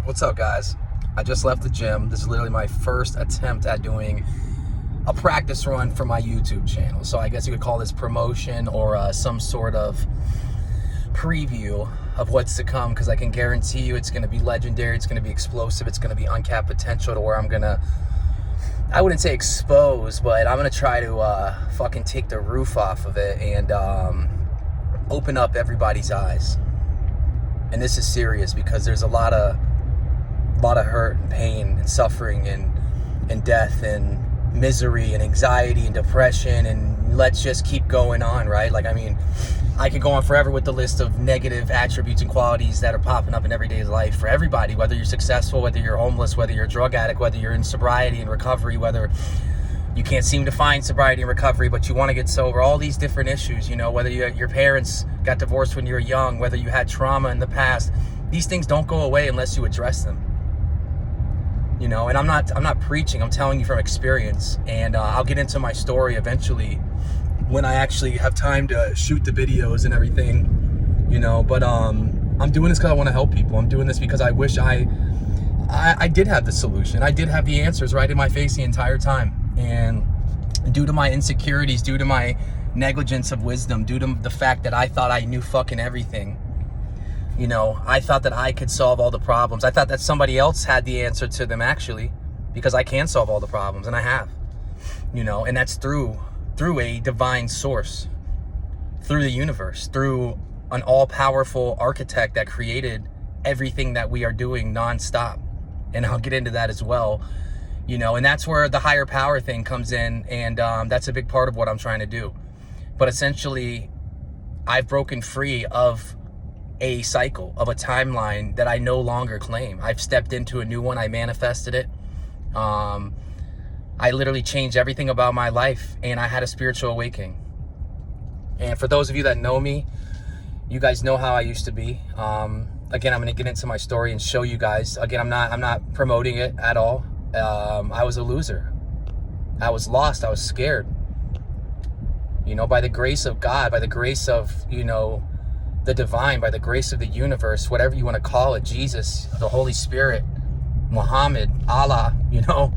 What's up, guys? I just left the gym. This is literally my first attempt at doing a practice run for my YouTube channel. So I guess you could call this promotion or some sort of preview of what's to come, because I can guarantee you it's going to be legendary. It's going to be explosive. It's going to be uncapped potential to where I'm going to, I wouldn't say expose, but I'm going to try to fucking take the roof off of it and open up everybody's eyes. And this is serious because there's a lot of hurt and pain and suffering and death and misery and anxiety and depression, and let's just keep going on, right? Like, I mean, I could go on forever with the list of negative attributes and qualities that are popping up in everyday life for everybody, whether you're successful, whether you're homeless, whether you're a drug addict, whether you're in sobriety and recovery, whether you can't seem to find sobriety and recovery, but you want to get sober, all these different issues, you know, whether your parents got divorced when you were young, whether you had trauma in the past. These things don't go away unless you address them. You know, and I'm not preaching, I'm telling you from experience, and I'll get into my story eventually when I actually have time to shoot the videos and everything, you know, but I'm doing this because I want to help people. I'm doing this because I wish I did have the solution. I did have the answers right in my face the entire time, and due to my insecurities, due to my negligence of wisdom, due to the fact that I thought I knew fucking everything, you know, I thought that I could solve all the problems. I thought that somebody else had the answer to them, actually, because I can solve all the problems, and I have, you know, and that's through a divine source, through the universe, through an all-powerful architect that created everything that we are doing nonstop. And I'll get into that as well, you know, and that's where the higher power thing comes in, and that's a big part of what I'm trying to do. But essentially, I've broken free of a cycle, of a timeline that I no longer claim. I've stepped into a new one. I manifested it. I literally changed everything about my life, and I had a spiritual awakening. And for those of you that know me, you guys know how I used to be. Again, I'm going to get into my story and show you guys. Again, I'm not promoting it at all. I was a loser. I was lost. I was scared. You know, by the grace of God, by the grace of, you know, the divine, by the grace of the universe, whatever you want to call it, Jesus, the Holy Spirit, Muhammad, Allah, you know,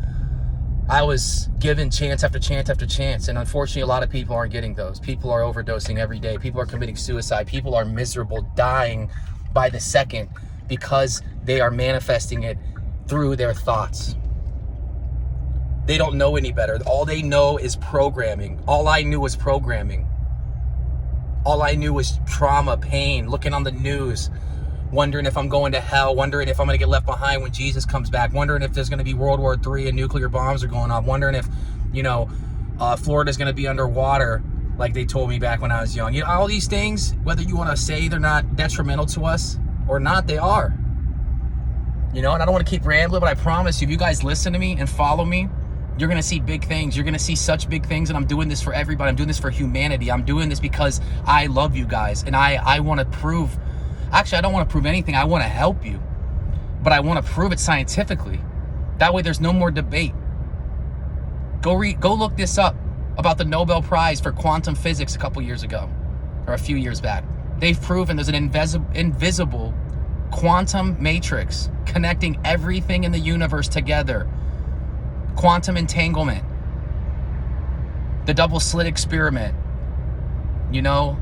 I was given chance after chance after chance. And unfortunately, a lot of people aren't getting those. People are overdosing every day. People are committing suicide. People are miserable, dying by the second because they are manifesting it through their thoughts. They don't know any better. All they know is programming. All I knew was programming. All I knew was trauma, pain, looking on the news, wondering if I'm going to hell, wondering if I'm going to get left behind when Jesus comes back, wondering if there's going to be World War III and nuclear bombs are going off, wondering if, you know, Florida's going to be underwater like they told me back when I was young. You know, all these things, whether you want to say they're not detrimental to us or not, they are. You know, and I don't want to keep rambling, but I promise you, if you guys listen to me and follow me, you're going to see big things. You're going to see such big things, and I'm doing this for everybody. I'm doing this for humanity. I'm doing this because I love you guys, and I want to prove, actually, I don't want to prove anything. I want to help you, but I want to prove it scientifically. That way there's no more debate. Go look this up about the Nobel Prize for quantum physics a couple years ago, or a few years back. They've proven there's an invisible quantum matrix connecting everything in the universe together. Quantum entanglement, the double slit experiment, you know,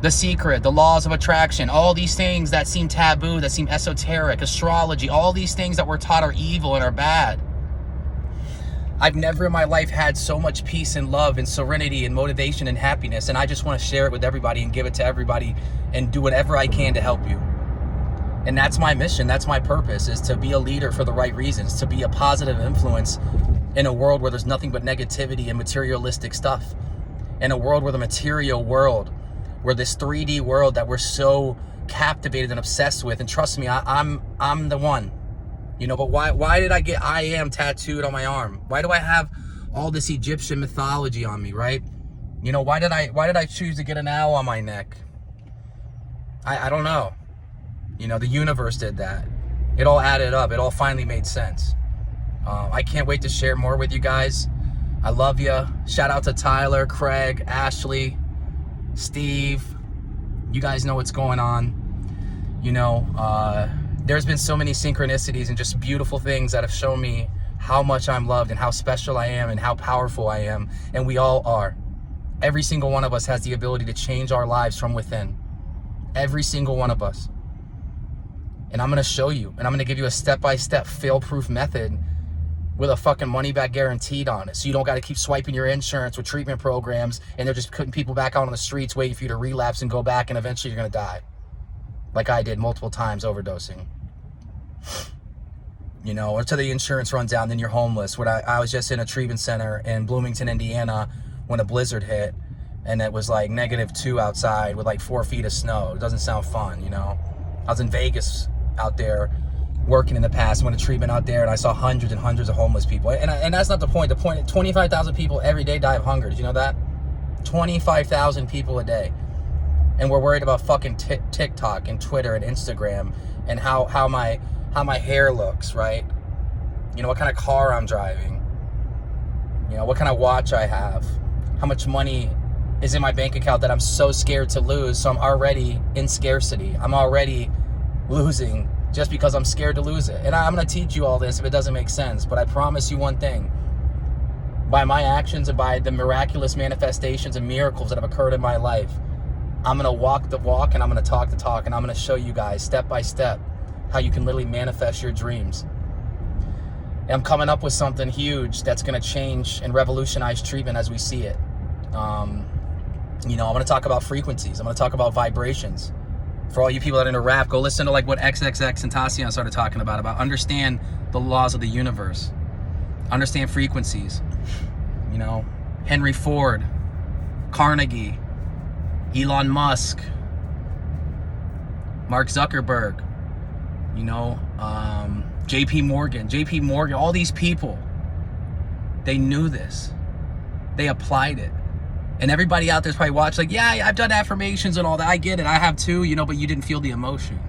The Secret, the laws of attraction, all these things that seem taboo, that seem esoteric, astrology, all these things that we're taught are evil and are bad. I've never in my life had so much peace and love and serenity and motivation and happiness, and I just want to share it with everybody and give it to everybody and do whatever I can to help you. And that's my mission, that's my purpose, is to be a leader for the right reasons, to be a positive influence in a world where there's nothing but negativity and materialistic stuff. In a world where the material world, where this 3D world that we're so captivated and obsessed with, and trust me, I'm the one. You know, but why did I get I am tattooed on my arm? Why do I have all this Egyptian mythology on me, right? You know, why did I choose to get an owl on my neck? I don't know. You know, the universe did that. It all added up. It all finally made sense. I can't wait to share more with you guys. I love you. Shout out to Tyler, Craig, Ashley, Steve. You guys know what's going on. You know, There's been so many synchronicities and just beautiful things that have shown me how much I'm loved and how special I am and how powerful I am. And we all are. Every single one of us has the ability to change our lives from within. Every single one of us. And I'm going to show you, and I'm going to give you a step-by-step fail-proof method with a fucking money-back guaranteed on it. So you don't got to keep swiping your insurance with treatment programs and they're just putting people back out on the streets waiting for you to relapse and go back, and eventually you're going to die. Like I did multiple times overdosing. You know, until the insurance runs out and then you're homeless. When I was just in a treatment center in Bloomington, Indiana when a blizzard hit and it was like -2 outside with like 4 feet of snow. It doesn't sound fun, you know. I was in Vegas out there working in the past, went to treatment out there, and I saw hundreds and hundreds of homeless people. And that's not the point. The point is 25,000 people every day die of hunger. Did you know that? 25,000 people a day. And we're worried about fucking TikTok and Twitter and Instagram and how my hair looks, right? You know, what kind of car I'm driving. You know, what kind of watch I have. How much money is in my bank account that I'm so scared to lose. So I'm already in scarcity. I'm already losing just because I'm scared to lose it. And I'm going to teach you all this if it doesn't make sense. But I promise you one thing. By my actions and by the miraculous manifestations and miracles that have occurred in my life, I'm going to walk the walk and I'm going to talk the talk. And I'm going to show you guys step by step how you can literally manifest your dreams. And I'm coming up with something huge that's going to change and revolutionize treatment as we see it. You know, I'm going to talk about frequencies. I'm going to talk about vibrations. For all you people that are into rap, go listen to like what XXX and Tassian started talking about understand the laws of the universe. Understand frequencies. You know, Henry Ford, Carnegie, Elon Musk, Mark Zuckerberg, you know, JP Morgan, all these people, they knew this. They applied it. And everybody out there's probably watched like, yeah, I've done affirmations and all that. I get it. I have too, you know, but you didn't feel the emotion.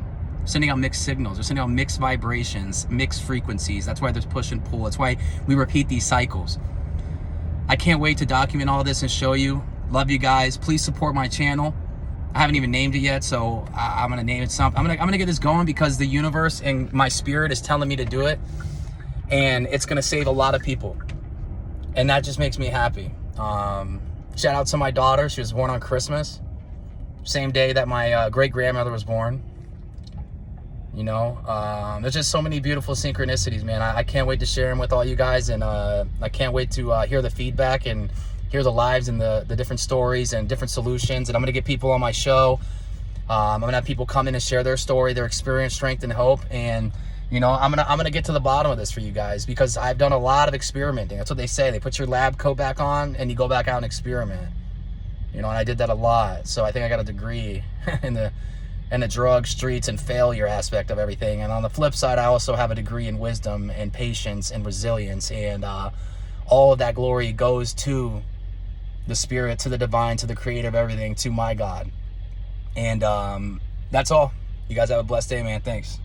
Sending out mixed signals. They're sending out mixed vibrations, mixed frequencies. That's why there's push and pull. That's why we repeat these cycles. I can't wait to document all this and show you. Love you guys. Please support my channel. I haven't even named it yet, so I'm gonna name it something. I'm gonna get this going because the universe and my spirit is telling me to do it, and it's gonna save a lot of people, and that just makes me happy. Shout out to my daughter. She was born on Christmas, same day that my great-grandmother was born. You know, there's just so many beautiful synchronicities, man. I can't wait to share them with all you guys, and I can't wait to hear the feedback and hear the lives and the different stories and different solutions. And I'm going to get people on my show. I'm going to have people come in and share their story, their experience, strength, and hope. And, you know, I'm going to get to the bottom of this for you guys because I've done a lot of experimenting. That's what they say. They put your lab coat back on and you go back out and experiment. You know, and I did that a lot. So I think I got a degree in the drug, streets, and failure aspect of everything. And on the flip side, I also have a degree in wisdom and patience and resilience. And all of that glory goes to the spirit, to the divine, to the creator of everything, to my God. And that's all. You guys have a blessed day, man. Thanks.